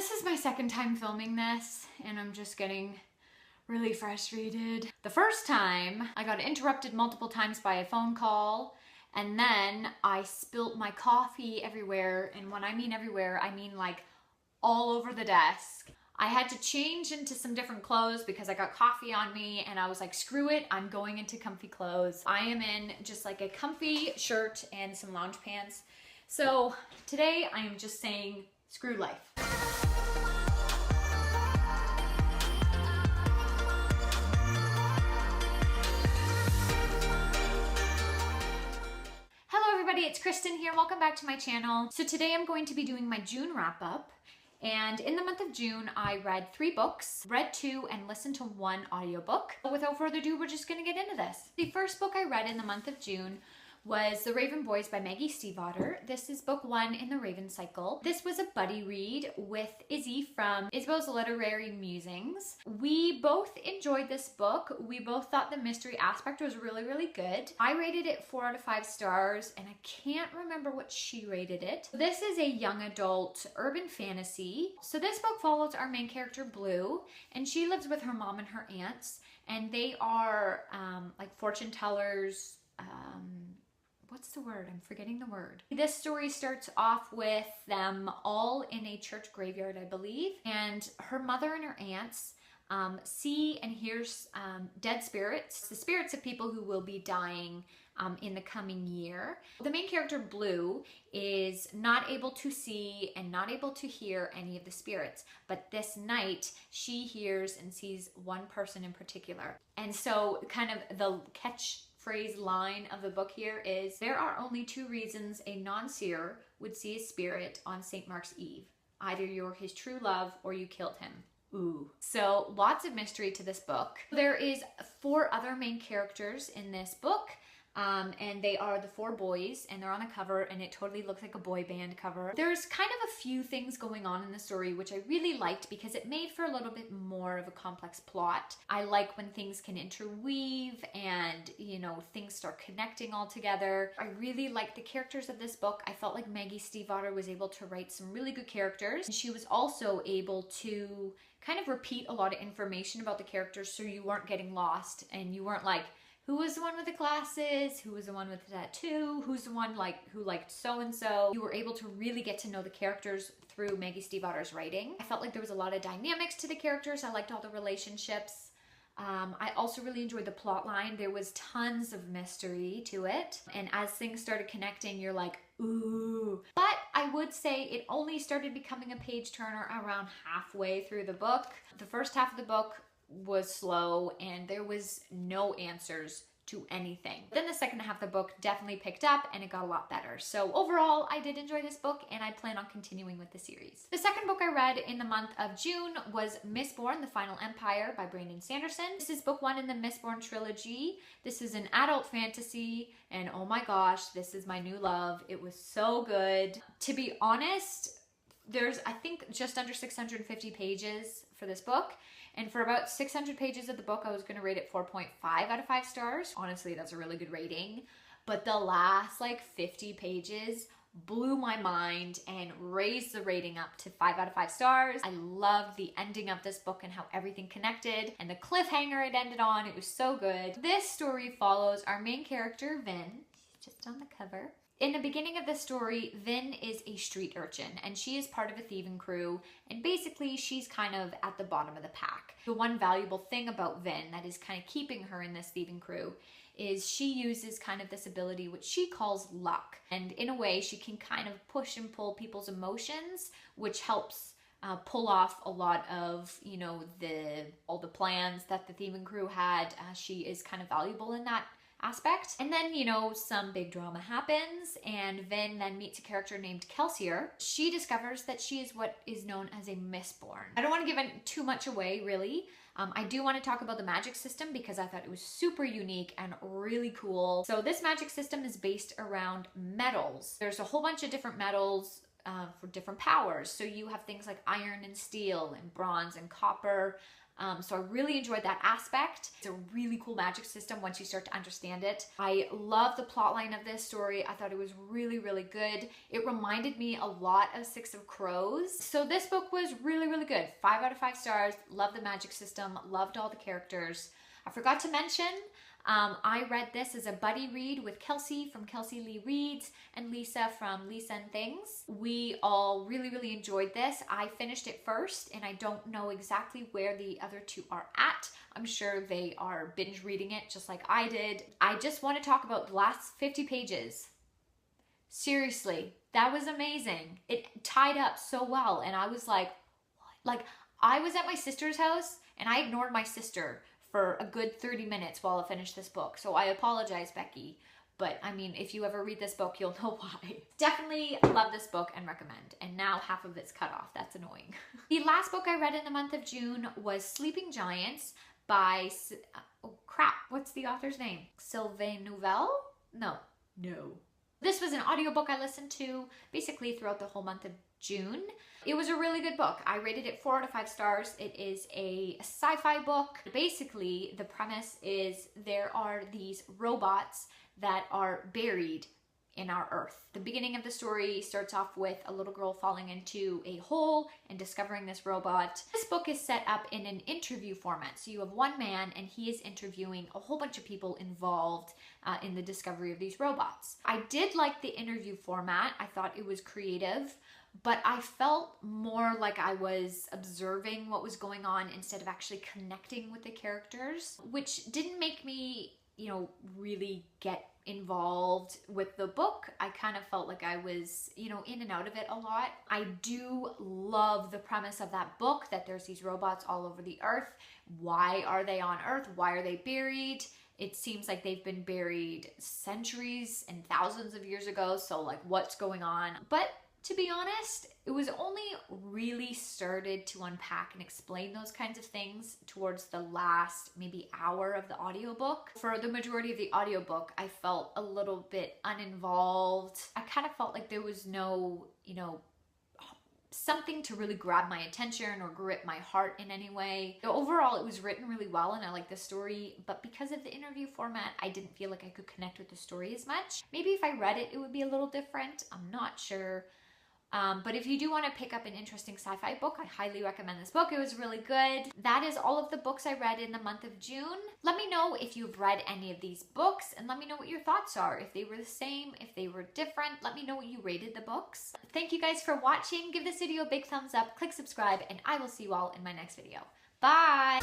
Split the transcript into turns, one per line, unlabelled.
this is my second time filming this, and I'm just getting really frustrated. The first time, I got interrupted multiple times by a phone call, and then I spilt my coffee everywhere, and when I mean everywhere, I mean like all over the desk. I had to change into some different clothes because I got coffee on me, and I was like, screw it, I'm going into comfy clothes. I am in just like a comfy shirt and some lounge pants. So today I am just saying, screw life. Hello everybody, it's Kristen here. Welcome back to my channel. So today I'm going to be doing my June wrap up. And in the month of June, I read 3 books, read 2, and listened to 1 audiobook. Without further ado, we're just gonna get into this. The first book I read in the month of June was The Raven Boys by Maggie Stiefvater. This is book 1 in the Raven cycle. This was a buddy read with Izzy from Isabeau's Literary Musings. We both enjoyed this book. We both thought the mystery aspect was really, really good. I rated it 4 out of 5 stars, and I can't remember what she rated it. This is a young adult urban fantasy. So this book follows our main character, Blue, and she lives with her mom and her aunts, and they are like fortune tellers, what's the word? I'm forgetting the word. This story starts off with them all in a church graveyard, I believe, and her mother and her aunts see and hear dead spirits, the spirits of people who will be dying in the coming year. The main character, Blue, is not able to see and not able to hear any of the spirits, but this night she hears and sees one person in particular. And so kind of the catchphrase line of the book here is, there are only 2 reasons a non-seer would see a spirit on St. Mark's Eve. Either you're his true love or you killed him. Ooh. So lots of mystery to this book. There is 4 other main characters in this book. And they are the 4 boys, and they're on the cover, and it totally looks like a boy band cover. There's kind of a few things going on in the story which I really liked because it made for a little bit more of a complex plot. I like when things can interweave and, you know, things start connecting all together. I really liked the characters of this book. I felt like Maggie Stiefvater was able to write some really good characters. She was also able to kind of repeat a lot of information about the characters so you weren't getting lost and you weren't like, who was the one with the glasses? Who was the one with the tattoo? Who's the one who liked so-and-so? You were able to really get to know the characters through Maggie Stiefvater's writing. I felt like there was a lot of dynamics to the characters. I liked all the relationships. I also really enjoyed the plot line. There was tons of mystery to it. And as things started connecting, you're like, ooh. But I would say it only started becoming a page turner around halfway through the book. The first half of the book was slow and there was no answers to anything. Then the second half of the book definitely picked up and it got a lot better. So overall, I did enjoy this book and I plan on continuing with the series. The second book I read in the month of June was Mistborn, The Final Empire by Sanderson. This is book 1 in the Mistborn trilogy. This is an adult fantasy and oh my gosh, this is my new love. It was so good. To be honest, there's I think just under 650 pages for this book. And for about 600 pages of the book, I was going to rate it 4.5 out of 5 stars. Honestly, that's a really good rating. But the last like 50 pages blew my mind and raised the rating up to 5 out of 5 stars. I loved the ending of this book and how everything connected and the cliffhanger it ended on. It was so good. This story follows our main character, Vin. She's just on the cover. In the beginning of the story, Vin is a street urchin and she is part of a thieving crew, and basically she's kind of at the bottom of the pack. The one valuable thing about Vin that is kind of keeping her in this thieving crew is she uses kind of this ability which she calls luck, and in a way she can kind of push and pull people's emotions, which helps pull off a lot of, you know, all the plans that the thieving crew had. She is kind of valuable in that aspect. And then, you know, some big drama happens and Vin then meets a character named Kelsey. She discovers that she is what is known as a Mistborn. I don't want to give too much away, really. I do want to talk about the magic system because I thought it was super unique and really cool. So this magic system is based around metals. There's a whole bunch of different metals for different powers. So you have things like iron and steel and bronze and copper. So I really enjoyed that aspect. It's a really cool magic system once you start to understand it. I love the plotline of this story. I thought it was really, really good. It reminded me a lot of Six of Crows. So this book was really, really good. 5 out of 5 stars. Loved the magic system. Loved all the characters. I forgot to mention, I read this as a buddy read with Kelsey from KelseyLeeReads and Lisa from Lisa and Things. We all really, really enjoyed this. I finished it first and I don't know exactly where the other two are at. I'm sure they are binge reading it just like I did. I just want to talk about the last 50 pages. Seriously, that was amazing. It tied up so well and I was like, what? Like I was at my sister's house and I ignored my sister for a good 30 minutes while I finished this book. So I apologize, Becky. But I mean, if you ever read this book, you'll know why. Definitely love this book and recommend. And now half of it's cut off. That's annoying. The last book I read in the month of June was Sleeping Giants by, oh crap, what's the author's name? Sylvain Neuvel? No. This was an audiobook I listened to basically throughout the whole month of June. It was a really good book. I rated it 4 out of 5 stars. It is a sci-fi book. Basically, the premise is there are these robots that are buried in our Earth. The beginning of the story starts off with a little girl falling into a hole and discovering this robot. This book is set up in an interview format. So you have one man and he is interviewing a whole bunch of people involved in the discovery of these robots. I did like the interview format. I thought it was creative, but I felt more like I was observing what was going on instead of actually connecting with the characters, which didn't make me, really get involved with the book. I kind of felt like I was, in and out of it a lot. I do love the premise of that book, that there's these robots all over the earth. Why are they on Earth? Why are they buried? It seems like they've been buried centuries and thousands of years ago. So like what's going on? But to be honest, it was only really started to unpack and explain those kinds of things towards the last maybe hour of the audiobook. For the majority of the audiobook, I felt a little bit uninvolved. I kind of felt like there was no, something to really grab my attention or grip my heart in any way. Overall, it was written really well and I liked the story, but because of the interview format, I didn't feel like I could connect with the story as much. Maybe if I read it, it would be a little different. I'm not sure. But if you do want to pick up an interesting sci-fi book, I highly recommend this book. It was really good. That is all of the books I read in the month of June. Let me know if you've read any of these books and let me know what your thoughts are. If they were the same, if they were different, let me know what you rated the books. Thank you guys for watching. Give this video a big thumbs up, click subscribe, and I will see you all in my next video. Bye!